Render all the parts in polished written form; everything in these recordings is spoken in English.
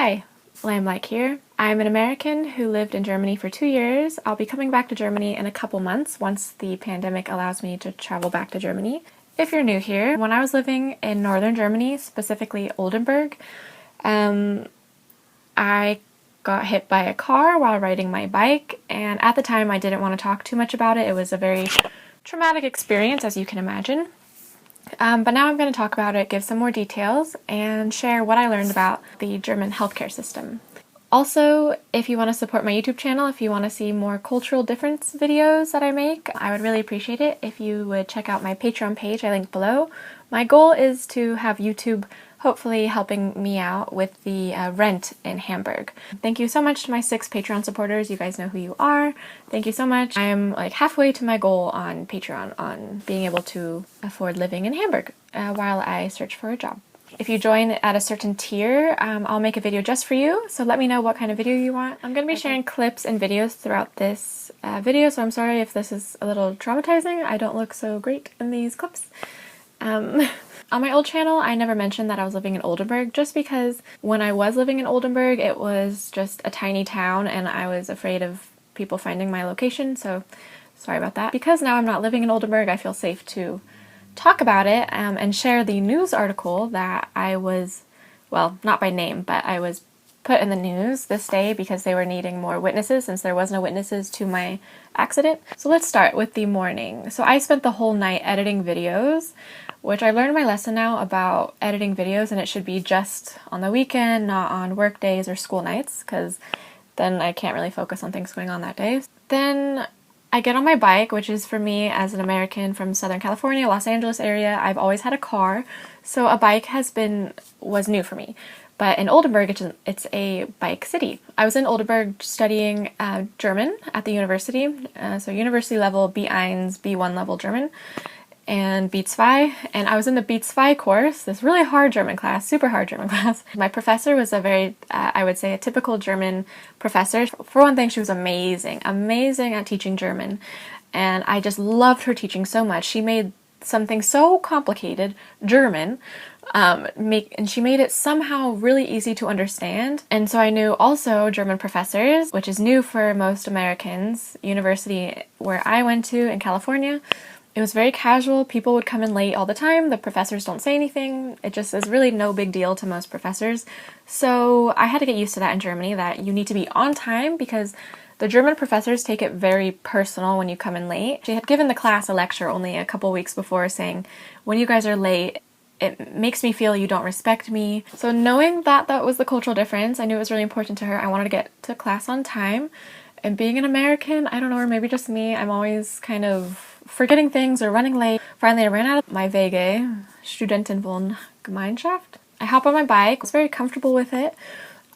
Hi, Lamb-like here. I'm an American who lived in Germany for 2 years. I'll be coming back to Germany in a couple months once the pandemic allows me to travel back to Germany. If you're new here, when I was living in northern Germany, specifically Oldenburg, I got hit by a car while riding my bike, and at the time I didn't want to talk too much about it. It was a very traumatic experience, as you can imagine. But now I'm going to talk about it, give some more details, and share what I learned about the German healthcare system. Also, if you want to support my YouTube channel, if you want to see more cultural difference videos that I make, I would really appreciate it if you would check out my Patreon page I linked below. My goal is to have YouTube hopefully helping me out with the rent in Hamburg. Thank you so much to my 6 Patreon supporters. You guys know who you are. Thank you so much. I'm like halfway to my goal on Patreon on being able to afford living in Hamburg while I search for a job. If you join at a certain tier, I'll make a video just for you, so let me know what kind of video you want. I'm going to be sharing clips and videos throughout this video, so I'm sorry if this is a little traumatizing. I don't look so great in these clips. On my old channel, I never mentioned that I was living in Oldenburg, just because when I was living in Oldenburg, it was just a tiny town and I was afraid of people finding my location, so sorry about that. Because now I'm not living in Oldenburg, I feel safe to talk about it and share the news article that I was, well, not by name, but I was put in the news this day because they were needing more witnesses since there was no witnesses to my accident. So let's start with the morning. So I spent the whole night editing videos, which I learned my lesson now about editing videos, and it should be just on the weekend, not on work days or school nights, because then I can't really focus on things going on that day. Then I get on my bike, which is for me as an American from Southern California, Los Angeles area. I've always had a car, so a bike was new for me. But in Oldenburg, it's a bike city. I was in Oldenburg studying German at the university, so university level B1, B1 level German, and B2, and I was in the B2 course, this really hard German class, super hard German class. My professor was a very, I would say, a typical German professor. For one thing, she was amazing at teaching German, and I just loved her teaching so much. She made something so complicated, German, and she made it somehow really easy to understand. And so I knew also German professors, which is new for most Americans. University where I went to in California, it was very casual. People would come in late all the time. The professors don't say anything. It just is really no big deal to most professors. So I had to get used to that in Germany, that you need to be on time because the German professors take it very personal when you come in late. She had given the class a lecture only a couple weeks before saying, when you guys are late, it makes me feel you don't respect me. So knowing that that was the cultural difference, I knew it was really important to her. I wanted to get to class on time. And being an American, I don't know, or maybe just me, I'm always kind of forgetting things or running late. Finally, I ran out of my WG, Studentenwohngemeinschaft. I hop on my bike. I was very comfortable with it.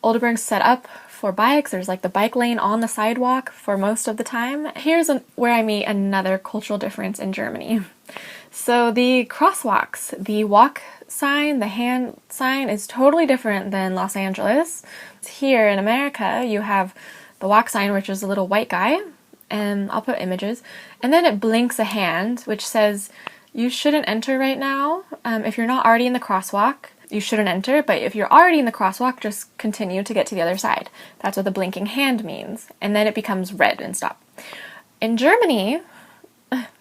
Oldenburg's set up for bikes. There's like the bike lane on the sidewalk for most of the time. Here's where I meet another cultural difference in Germany. So the crosswalks, the walk sign, the hand sign is totally different than Los Angeles. Here in America, you have the walk sign, which is a little white guy, and I'll put images, and then it blinks a hand, which says, you shouldn't enter right now. If you're not already in the crosswalk, you shouldn't enter, but if you're already in the crosswalk, just continue to get to the other side. That's what the blinking hand means. And then it becomes red and stop. In Germany,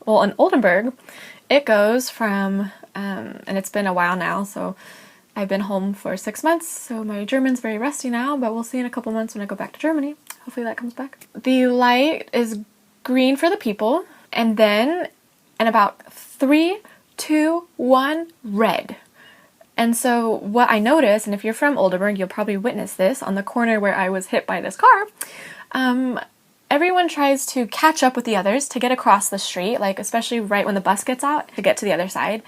well, in Oldenburg, it goes from, and it's been a while now, so I've been home for 6 months, so my German's very rusty now, but we'll see in a couple months when I go back to Germany. Hopefully that comes back. The light is green for the people, and then in about 3, 2, 1, red. And so what I noticed, and if you're from Oldenburg, you'll probably witness this, on the corner where I was hit by this car, everyone tries to catch up with the others to get across the street, like especially right when the bus gets out, to get to the other side,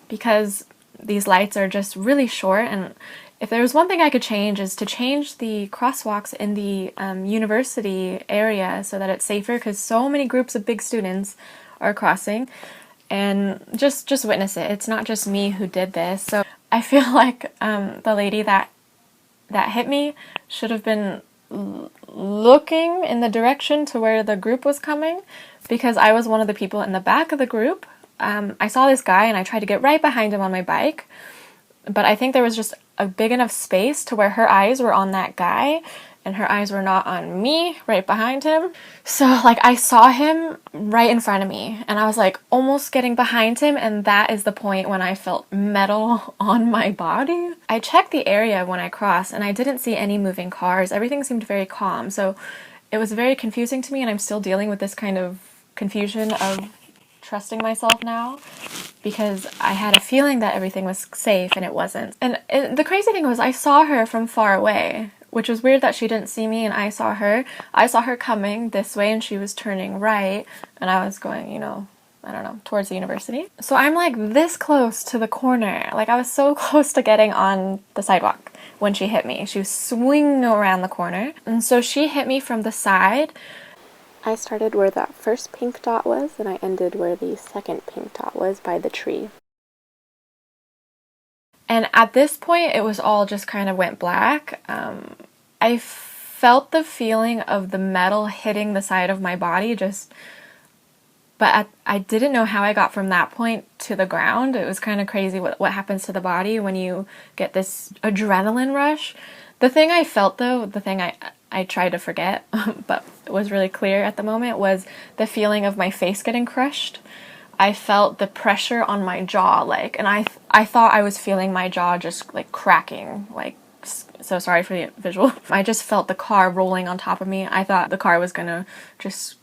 because these lights are just really short. And if there was one thing I could change, is to change the crosswalks in the university area so that it's safer, because so many groups of big students are crossing, and just witness it. It's not just me who did this. So I feel like the lady that hit me should have been looking in the direction to where the group was coming, because I was one of the people in the back of the group. I saw this guy and I tried to get right behind him on my bike, but I think there was just a big enough space to where her eyes were on that guy and her eyes were not on me right behind him. So like I saw him right in front of me and I was like almost getting behind him, and that is the point when I felt metal on my body. I checked the area when I crossed and I didn't see any moving cars. Everything seemed very calm. So it was very confusing to me, and I'm still dealing with this kind of confusion of trusting myself now, because I had a feeling that everything was safe and it wasn't. And the crazy thing was I saw her from far away, which was weird that she didn't see me and I saw her. I saw her coming this way and she was turning right and I was going, you know, I don't know, towards the university. So I'm like this close to the corner. Like I was so close to getting on the sidewalk when she hit me. She was swinging around the corner. And so she hit me from the side. I started where that first pink dot was and I ended where the second pink dot was by the tree. And at this point, it was all just kind of went black. I felt the feeling of the metal hitting the side of my body, but I didn't know how I got from that point to the ground. It was kind of crazy what happens to the body when you get this adrenaline rush. The thing I felt though, the thing I tried to forget, but it was really clear at the moment, was the feeling of my face getting crushed. I felt the pressure on my jaw, like, and I thought I was feeling my jaw just like cracking, like, so sorry for the visual. I just felt the car rolling on top of me. I thought the car was gonna just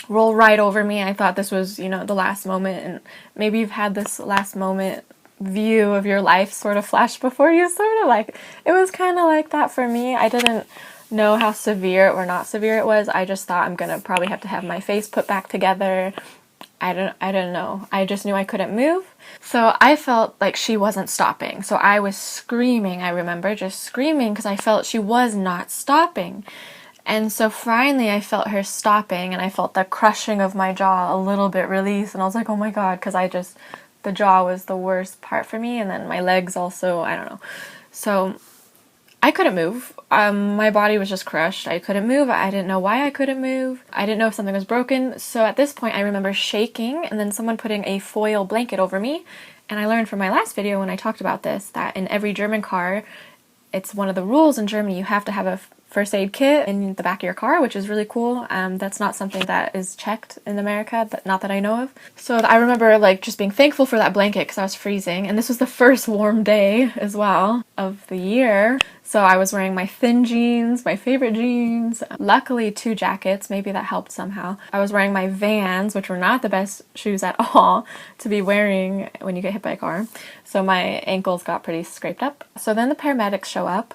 roll right over me. I thought this was, you know, the last moment, and maybe you've had this last moment view of your life sort of flash before you, sort of like, it was kind of like that for me. I didn't know how severe or not severe it was. I just thought I'm gonna probably have to have my face put back together. I don't know. I just knew I couldn't move. So I felt like she wasn't stopping. So I was screaming. I remember just screaming because I felt she was not stopping. And so finally I felt her stopping and I felt the crushing of my jaw a little bit release. And I was like, oh my God, because the jaw was the worst part for me. And then my legs also, I don't know. So I couldn't move. My body was just crushed. I couldn't move. I didn't know why I couldn't move. I didn't know if something was broken. So at this point, I remember shaking and then someone putting a foil blanket over me. And I learned from my last video when I talked about this that in every German car, it's one of the rules in Germany, you have to have a first aid kit in the back of your car, which is really cool. That's not something that is checked in America, not that I know of. So I remember like just being thankful for that blanket because I was freezing, and this was the first warm day as well of the year. So I was wearing my thin jeans, my favorite jeans, luckily 2 jackets, maybe that helped somehow. I was wearing my Vans, which were not the best shoes at all to be wearing when you get hit by a car. So my ankles got pretty scraped up. So then the paramedics show up.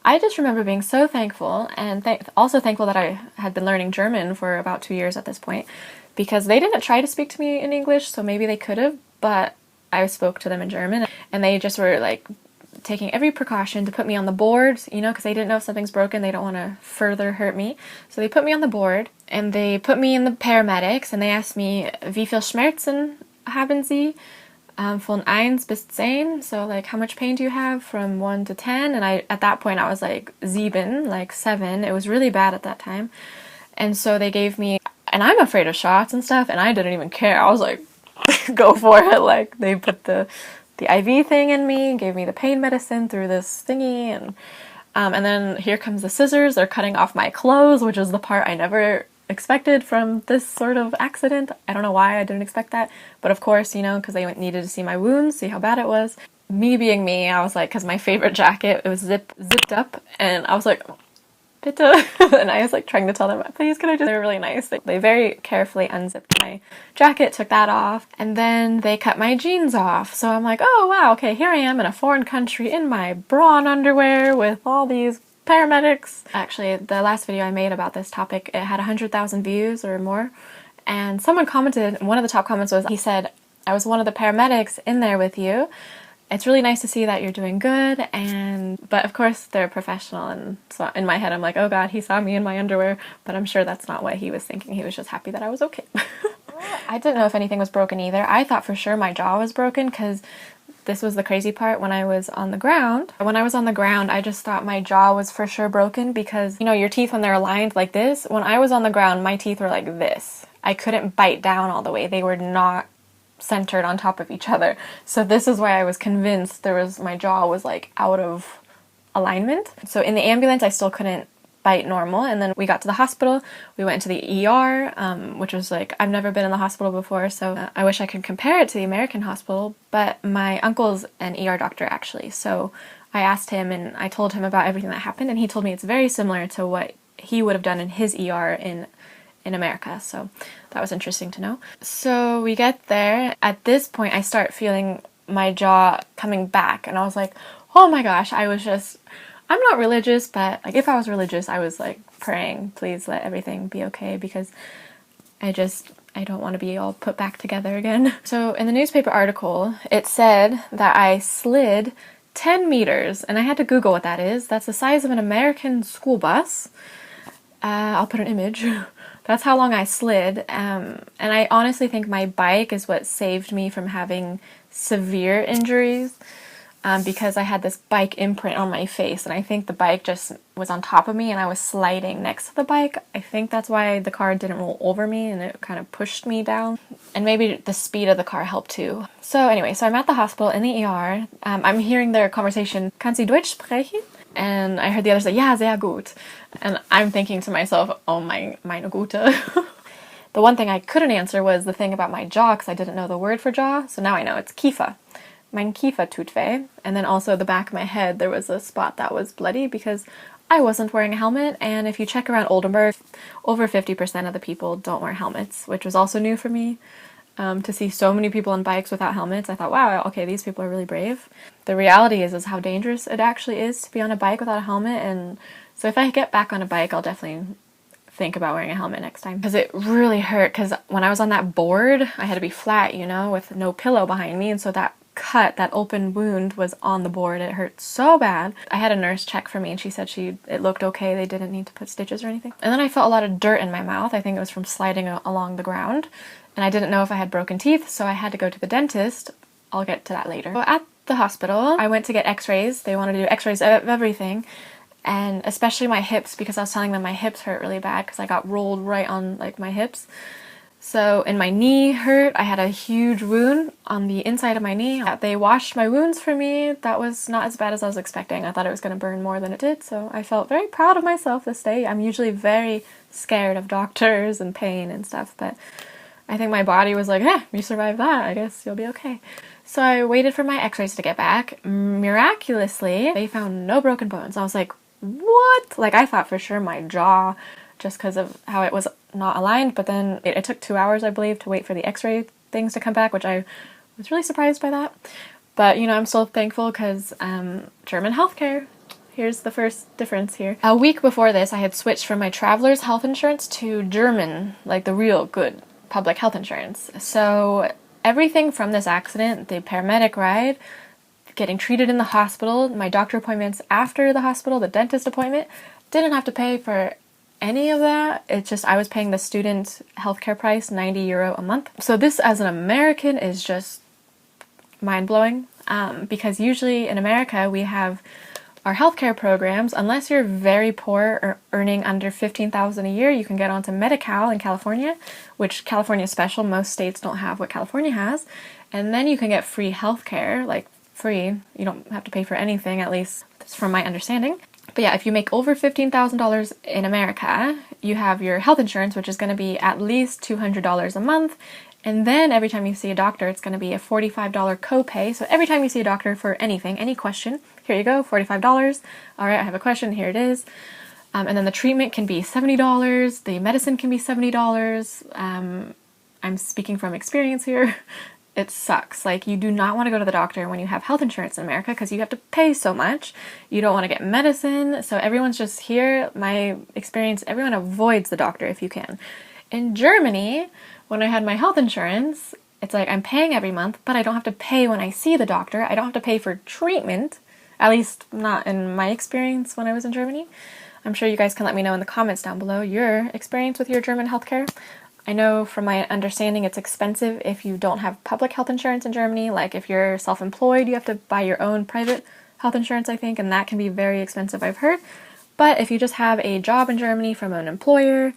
I just remember being so thankful, and also thankful that I had been learning German for about 2 years at this point, because they didn't try to speak to me in English, so maybe they could have, but I spoke to them in German, and they just were like taking every precaution to put me on the board, you know, because they didn't know if something's broken, they don't want to further hurt me. So they put me on the board, and they put me in the paramedics, and they asked me, wie viel Schmerzen haben Sie? Von 1 bis 10, so like how much pain do you have from 1 to 10? And at that point I was like 7, like 7. It was really bad at that time. And so they gave me, and I'm afraid of shots and stuff, and I didn't even care. I was like, go for it. Like they put the IV thing in me, gave me the pain medicine through this thingy, and then here comes the scissors. They're cutting off my clothes, which is the part I never expected from this sort of accident. I don't know why I didn't expect that, but of course, you know, because they needed to see my wounds, see how bad it was. Me being me, I was like, because my favorite jacket, it was zipped up, and I was like, bitte, and I was like trying to tell them, please, can I just, they were really nice. They very carefully unzipped my jacket, took that off, and then they cut my jeans off. So I'm like, oh wow, okay, here I am in a foreign country in my bra and underwear with all these paramedics. Actually, the last video I made about this topic, it had 100,000 views or more, and someone commented, one of the top comments was, he said, I was one of the paramedics in there with you. It's really nice to see that you're doing good, but of course they're professional, and so in my head I'm like, oh god, he saw me in my underwear, but I'm sure that's not what he was thinking. He was just happy that I was okay. I didn't know if anything was broken either. I thought for sure my jaw was broken, because this was the crazy part. When I was on the ground, I just thought my jaw was for sure broken, because, you know, your teeth when they're aligned like this, when I was on the ground, my teeth were like this. I couldn't bite down all the way. They were not centered on top of each other. So this is why I was convinced my jaw was like out of alignment. So in the ambulance, I still couldn't bite normal. And then we got to the hospital. We went to the ER, which was like, I've never been in the hospital before, so I wish I could compare it to the American hospital, but my uncle's an ER doctor actually. So I asked him and I told him about everything that happened, and he told me it's very similar to what he would have done in his ER in America. So that was interesting to know. So we get there. At this point, I start feeling my jaw coming back, and I was like, oh my gosh, I'm not religious, but like if I was religious, I was like praying, please let everything be okay, because I don't want to be all put back together again. So in the newspaper article, it said that I slid 10 meters, and I had to Google what that is. That's the size of an American school bus. I'll put an image. That's how long I slid. And I honestly think my bike is what saved me from having severe injuries. Because I had this bike imprint on my face, and I think the bike just was on top of me and I was sliding next to the bike. I think that's why the car didn't roll over me and it kind of pushed me down. And maybe the speed of the car helped too. So anyway, so I'm at the hospital in the ER. I'm hearing their conversation, "Kann Sie Deutsch sprechen?" And I heard the other say, "Ja, sehr gut." And I'm thinking to myself, oh meine Gute. The one thing I couldn't answer was the thing about my jaw, because I didn't know the word for jaw. So now I know it's Kiefer. Mein Kiefer tut weh. And then also the back of my head, there was a spot that was bloody because I wasn't wearing a helmet. And if you check around Oldenburg, over 50% of the people don't wear helmets, which was also new for me. To see so many people on bikes without helmets, I thought, wow, okay, these people are really brave. The reality is how dangerous it actually is to be on a bike without a helmet. And so if I get back on a bike, I'll definitely think about wearing a helmet next time, because it really hurt. Because when I was on that board, I had to be flat, with no pillow behind me, and so that open wound was on the board. It hurt so bad. I had a nurse check for me and she said it looked okay. They didn't need to put stitches or anything. And then I felt a lot of dirt in my mouth. I think it was from sliding along the ground. And I didn't know if I had broken teeth, so I had to go to the dentist. I'll get to that later. So at the hospital, I went to get X-rays. They wanted to do X-rays of everything. And especially my hips, because I was telling them my hips hurt really bad because I got rolled right on my hips. So, and my knee hurt. I had a huge wound on the inside of my knee. They washed my wounds for me. That was not as bad as I was expecting. I thought it was going to burn more than it did, so I felt very proud of myself this day. I'm usually very scared of doctors and pain and stuff, but I think my body was like, you survived that. I guess you'll be okay. So I waited for my X-rays to get back. Miraculously, they found no broken bones. I was like, what? I thought for sure my jaw, just because of how it was not aligned, but then it took 2 hours, I believe, to wait for the X-ray things to come back, which I was really surprised by that. But, I'm still thankful because German healthcare. Here's the first difference here. A week before this, I had switched from my traveler's health insurance to German, the real good public health insurance. So everything from this accident, the paramedic ride, getting treated in the hospital, my doctor appointments after the hospital, the dentist appointment, didn't have to pay for any of that. It's just I was paying the student healthcare price, €90 a month. So this, as an American, is just mind-blowing, because usually in America we have our healthcare programs. Unless you're very poor or earning under $15,000 a year, you can get onto Medi-Cal in California, which California is special. Most states don't have what California has. And then you can get free healthcare, free. You don't have to pay for anything, at least that's from my understanding. But yeah, if you make over $15,000 in America, you have your health insurance, which is going to be at least $200 a month. And then every time you see a doctor, it's going to be a $45 copay. So every time you see a doctor for anything, any question, here you go, $45. All right, I have a question, here it is. And then the treatment can be $70. The medicine can be $70. I'm speaking from experience here. It sucks. You do not want to go to the doctor when you have health insurance in America because you have to pay so much. You don't want to get medicine. So everyone's just here. My experience, everyone avoids the doctor if you can. In Germany, when I had my health insurance, it's I'm paying every month, but I don't have to pay when I see the doctor. I don't have to pay for treatment, at least not in my experience when I was in Germany. I'm sure you guys can let me know in the comments down below your experience with your German healthcare. I know from my understanding it's expensive if you don't have public health insurance in Germany. If you're self-employed, you have to buy your own private health insurance, I think, and that can be very expensive, I've heard. But if you just have a job in Germany from an employer,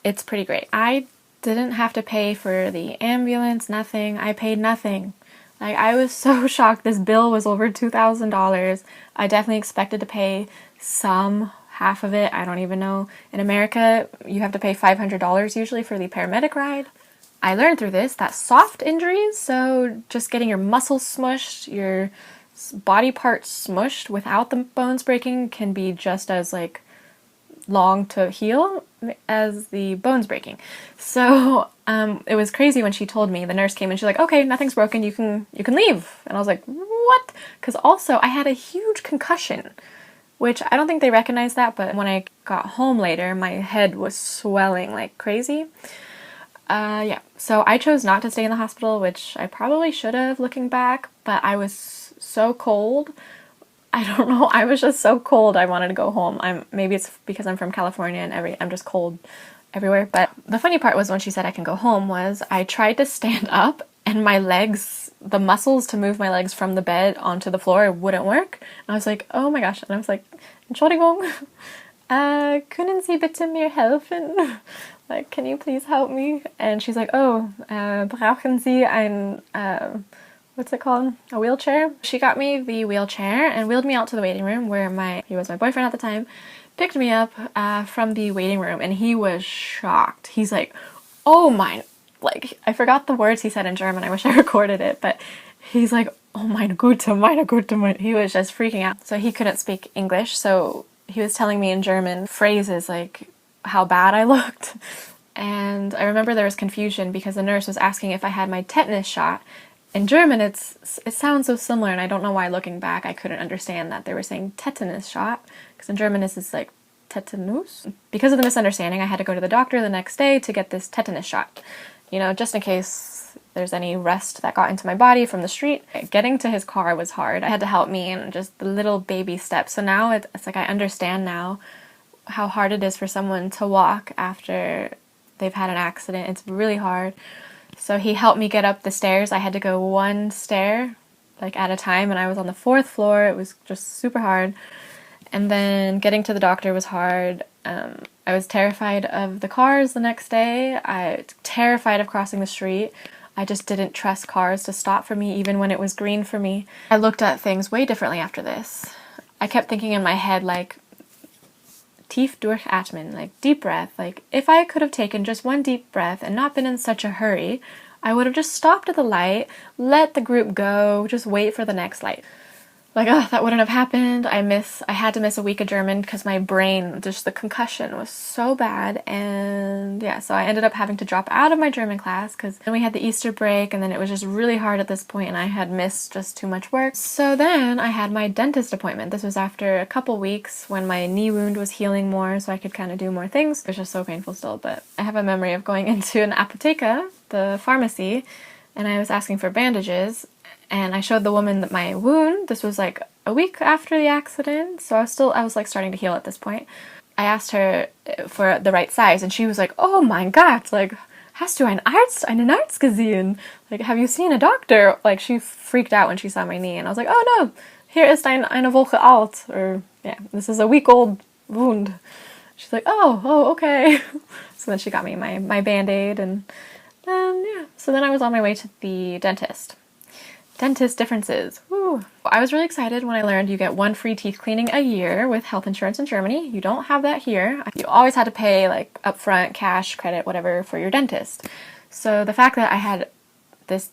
it's pretty great. I Didn't have to pay for the ambulance, nothing. I paid nothing. Like, I was so shocked. This bill was over $2,000. I definitely expected to pay some, half of it. I don't even know. In America, you have to pay $500 usually for the paramedic ride. I learned through this that soft injuries, so just getting your muscles smushed, your body parts smushed without the bones breaking, can be just as like long to heal as the bones breaking. So it was crazy when she told me. The nurse came and she's like, okay, nothing's broken, you can leave. And I was like, what? Because also I had a huge concussion, which I don't think they recognized that, but when I got home later, my head was swelling like crazy. Yeah, so I chose not to stay in the hospital, which I probably should have looking back, but I was so cold. I don't know, I was just so cold I wanted to go home. Maybe it's because I'm from California and I'm just cold everywhere. But the funny part was when she said I can go home was I tried to stand up and my legs, the muscles to move my legs from the bed onto the floor wouldn't work. And I was like, oh my gosh. And I was like, Entschuldigung, können Sie bitte mir helfen? Like, can you please help me? And she's like, oh, brauchen Sie ein, what's it called? A wheelchair? She got me the wheelchair and wheeled me out to the waiting room where he was my boyfriend at the time, picked me up from the waiting room, and he was shocked. He's like, oh my, like, I forgot the words he said in German. I wish I recorded it, but he's like, oh meine Güte. He was just freaking out. So he couldn't speak English, so he was telling me in German phrases like how bad I looked. And I remember there was confusion because the nurse was asking if I had my tetanus shot. In German, it sounds so similar, and I don't know why, looking back, I couldn't understand that they were saying tetanus shot, because in German this is like tetanus. Because of the misunderstanding, I had to go to the doctor the next day to get this tetanus shot, you know, just in case there's any rust that got into my body from the street. Getting to his car was hard. I had to help me in just the little baby steps. So now it's like I understand now how hard it is for someone to walk after they've had an accident. It's really hard. So he helped me get up the stairs. I had to go one stair like at a time, and I was on the 4th floor. It was just super hard. And then getting to the doctor was hard. I was terrified of the cars the next day. I was terrified of crossing the street. I just didn't trust cars to stop for me even when it was green for me. I looked at things way differently after this. I kept thinking in my head like, tief durchatmen, like deep breath. Like, if I could have taken just one deep breath and not been in such a hurry, I would have just stopped at the light, let the group go, just wait for the next light. Like, oh, that wouldn't have happened. I had to miss a week of German because my brain, just the concussion was so bad. And yeah, so I ended up having to drop out of my German class because then we had the Easter break, and then it was just really hard at this point, and I had missed just too much work. So then I had my dentist appointment. This was after a couple weeks when my knee wound was healing more, so I could kind of do more things. It was just so painful still, but I have a memory of going into an apotheca, the pharmacy, and I was asking for bandages. And I showed the woman that my wound, this was like a week after the accident, so I was like starting to heal at this point. I asked her for the right size, and she was like, oh my God, like, hast du einen Arzt gesehen? Like, have you seen a doctor? Like, she freaked out when she saw my knee, and I was like, oh no, hier ist eine Woche alt, or yeah, this is a week-old wound. She's like, oh, okay. So then she got me my Band-Aid, and yeah, so then I was on my way to the dentist. Dentist differences. Woo. I was really excited when I learned you get 1 free teeth cleaning a year with health insurance in Germany. You don't have that here. You always had to pay like upfront, cash, credit, whatever for your dentist. So the fact that I had this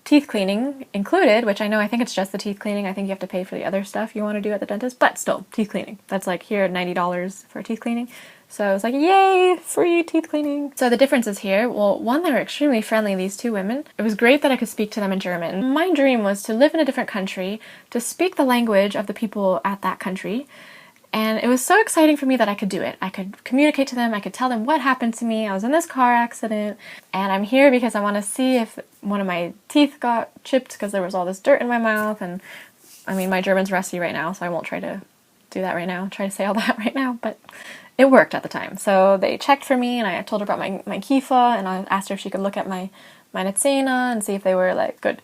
teeth cleaning included, which I think it's just the teeth cleaning. I think you have to pay for the other stuff you want to do at the dentist, but still, teeth cleaning. That's like here, $90 for teeth cleaning. So I was like, yay, free teeth cleaning. So the differences here, well, one, they were extremely friendly, these two women. It was great that I could speak to them in German. My dream was to live in a different country, to speak the language of the people at that country. And it was so exciting for me that I could do it. I could communicate to them, I could tell them what happened to me. I was in this car accident, and I'm here because I want to see if one of my teeth got chipped because there was all this dirt in my mouth. And I mean, my German's rusty right now, so I won't try to do that right now, try to say all that right now, but it worked at the time. So they checked for me, and I told her about my Kiefer, and I asked her if she could look at my Zähne and see if they were like good.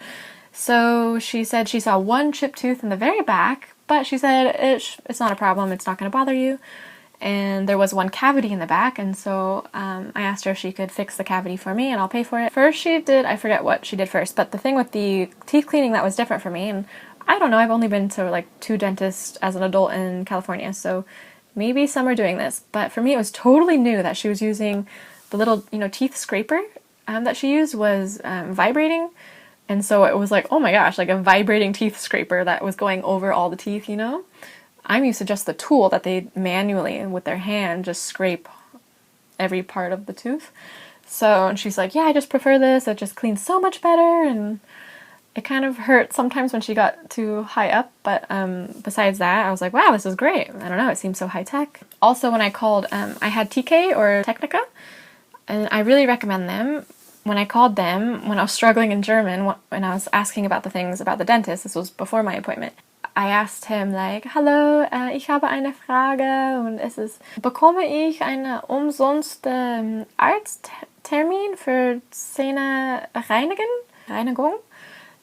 So she said she saw one chipped tooth in the very back, but she said it's not a problem, it's not going to bother you. and there was one cavity in the back, and so I asked her if she could fix the cavity for me and I'll pay for it. First she did, I forget what she did first, but the thing with the teeth cleaning that was different for me, and I don't know, I've only been to like 2 dentists as an adult in California, so maybe some are doing this, but for me it was totally new that she was using the little, you know, teeth scraper that she used was vibrating, and so it was like, oh my gosh, like a vibrating teeth scraper that was going over all the teeth, you know? I'm used to just the tool that they manually, with their hand, just scrape every part of the tooth. So, and she's like, yeah, I just prefer this. It just cleans so much better. And it kind of hurt sometimes when she got too high up. But besides that, I was like, wow, this is great. I don't know, it seems so high tech. Also, when I called, I had TK or Technica, and I really recommend them. When I called them, when I was struggling in German, when I was asking about the things about the dentist, this was before my appointment, I asked him like, hallo, ich habe eine Frage und es ist, bekomme ich eine umsonst Arzttermin für Reinigung?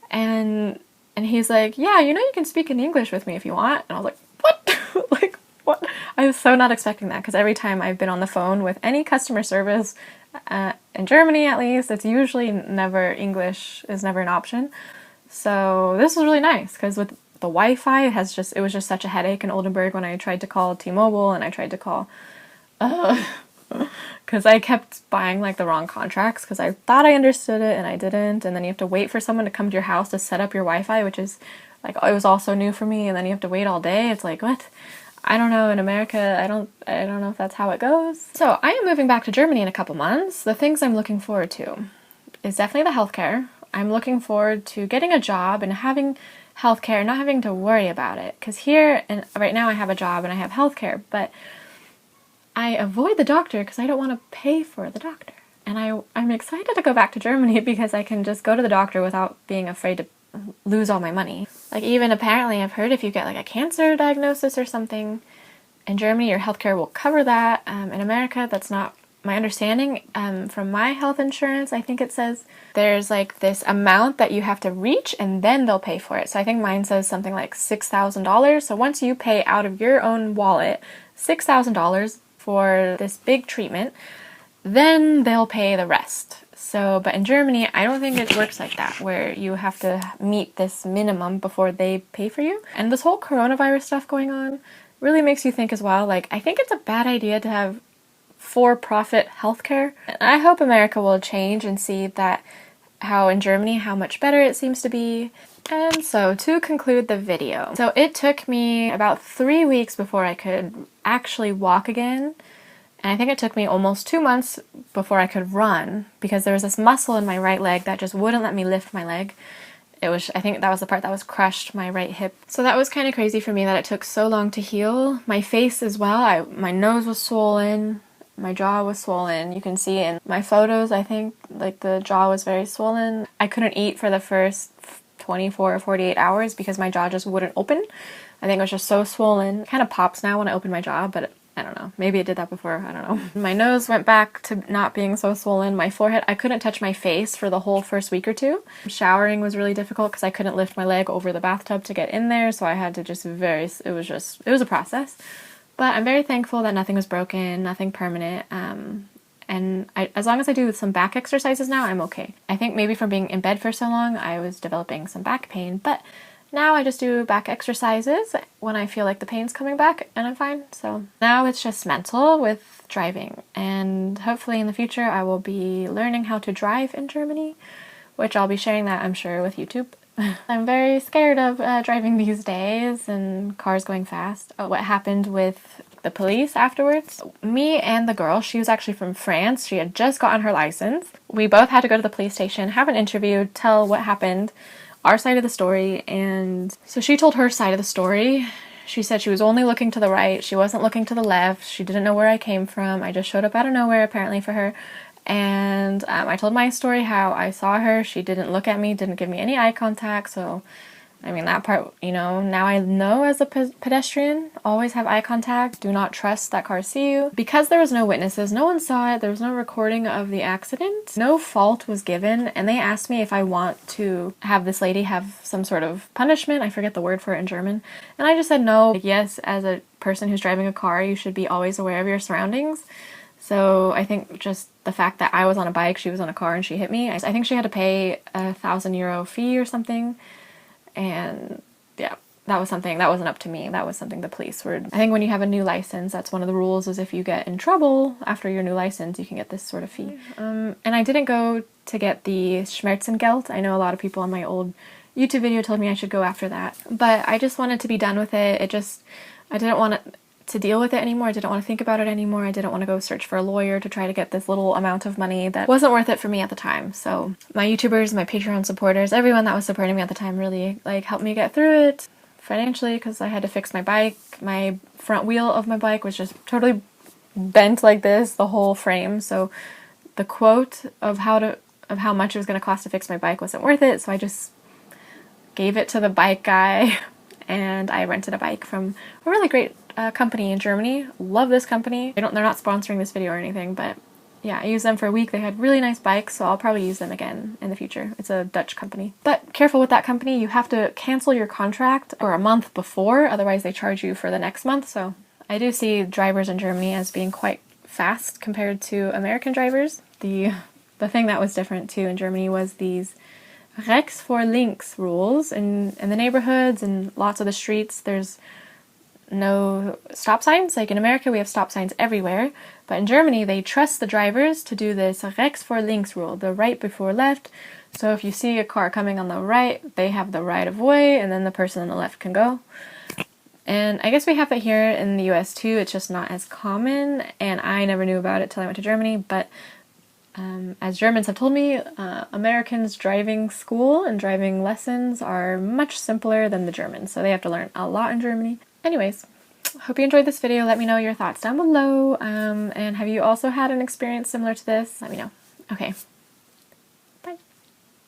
And he's like, yeah, you know, you can speak in English with me if you want. And I was like, what? Like, what? I was so not expecting that, because every time I've been on the phone with any customer service, in Germany at least, it's usually never, English is never an option. So this was really nice, because with the Wi-Fi, it was just such a headache in Oldenburg when I tried to call T-Mobile and I tried to call, because I kept buying like the wrong contracts because I thought I understood it and I didn't, and then you have to wait for someone to come to your house to set up your Wi-Fi, which is like, it was also new for me, and then you have to wait all day. It's like, what? I don't know, in America, I don't know if that's how it goes. So I am moving back to Germany in a couple months. The things I'm looking forward to is definitely the healthcare. I'm looking forward to getting a job and having healthcare, not having to worry about it. Because here, and right now I have a job and I have healthcare, but I avoid the doctor because I don't want to pay for the doctor. And I'm excited to go back to Germany because I can just go to the doctor without being afraid to lose all my money. Like, even apparently I've heard if you get like a cancer diagnosis or something, in Germany your healthcare will cover that. In America, that's not my understanding. From my health insurance, I think it says there's like this amount that you have to reach and then they'll pay for it. So I think mine says something like $6,000. So once you pay out of your own wallet $6,000 for this big treatment, then they'll pay the rest. So, but in Germany, I don't think it works like that, where you have to meet this minimum before they pay for you. And this whole coronavirus stuff going on really makes you think as well, like, I think it's a bad idea to have for-profit healthcare. And I hope America will change and see that how in Germany, how much better it seems to be. And so to conclude the video, so it took me about 3 weeks before I could actually walk again. And I think it took me almost 2 months before I could run, because there was this muscle in my right leg that just wouldn't let me lift my leg. I think that was the part that was crushed, my right hip. So that was kind of crazy for me that it took so long to heal. My face as well, my nose was swollen, my jaw was swollen. You can see in my photos, I think, like the jaw was very swollen. I couldn't eat for the first 24 or 48 hours because my jaw just wouldn't open. I think it was just so swollen. It kind of pops now when I open my jaw, but I don't know. Maybe it did that before. I don't know. My nose went back to not being so swollen. My forehead, I couldn't touch my face for the whole first week or two. Showering was really difficult because I couldn't lift my leg over the bathtub to get in there, so I had to it was a process. But I'm very thankful that nothing was broken, nothing permanent. And as long as I do some back exercises now, I'm okay. I think maybe from being in bed for so long, I was developing some back pain, but now I just do back exercises when I feel like the pain's coming back and I'm fine. So now it's just mental with driving, and hopefully in the future I will be learning how to drive in Germany, which I'll be sharing that, I'm sure, with YouTube. I'm very scared of driving these days and cars going fast. What happened with the police afterwards? Me and the girl, she was actually from France. She had just gotten her license. We both had to go to the police station, have an interview, tell what happened, our side of the story. And so she told her side of the story. She said she was only looking to the right. She wasn't looking to the left. She didn't know where I came from. I just showed up out of nowhere, apparently, for her. And I told my story, how I saw her. She didn't look at me, didn't give me any eye contact, so I mean, that part, you know, now I know as a pedestrian, always have eye contact, do not trust that cars see you. Because there was no witnesses, no one saw it, there was no recording of the accident, no fault was given, and they asked me if I want to have this lady have some sort of punishment. I forget the word for it in German. And I just said no. Like, yes, as a person who's driving a car, you should be always aware of your surroundings. So I think just the fact that I was on a bike, she was on a car, and she hit me, I think she had to pay a €1,000 fee or something. And yeah, that wasn't up to me. That was something the police were. I think when you have a new license, that's one of the rules, is if you get in trouble after your new license, you can get this sort of fee. And I didn't go to get the Schmerzengeld. I know a lot of people on my old YouTube video told me I should go after that, but I just wanted to be done with it. I didn't want to deal with it anymore. I didn't want to think about it anymore. I didn't want to go search for a lawyer to try to get this little amount of money that wasn't worth it for me at the time. So my YouTubers, my Patreon supporters, everyone that was supporting me at the time really like helped me get through it financially, because I had to fix my bike. My front wheel of my bike was just totally bent like this, the whole frame. So the quote of how much it was going to cost to fix my bike wasn't worth it. So I just gave it to the bike guy and I rented a bike from a really great company in Germany. Love this company. They're not sponsoring this video or anything, but yeah, I used them for a week. They had really nice bikes, so I'll probably use them again in the future. It's a Dutch company. But careful with that company. You have to cancel your contract for a month before, otherwise they charge you for the next month. So I do see drivers in Germany as being quite fast compared to American drivers. The thing that was different too in Germany was these rechts voor links rules. In the neighborhoods and lots of the streets, there's no stop signs. Like in America, we have stop signs everywhere, but in Germany, they trust the drivers to do this rechts voor links rule, the right before left. So if you see a car coming on the right, they have the right of way, and then the person on the left can go. And I guess we have it here in the US too. It's just not as common, and I never knew about it till I went to Germany. But as Germans have told me, Americans' driving school and driving lessons are much simpler than the Germans, so they have to learn a lot in Germany. Anyways, hope you enjoyed this video. Let me know your thoughts down below. And have you also had an experience similar to this? Let me know. Okay,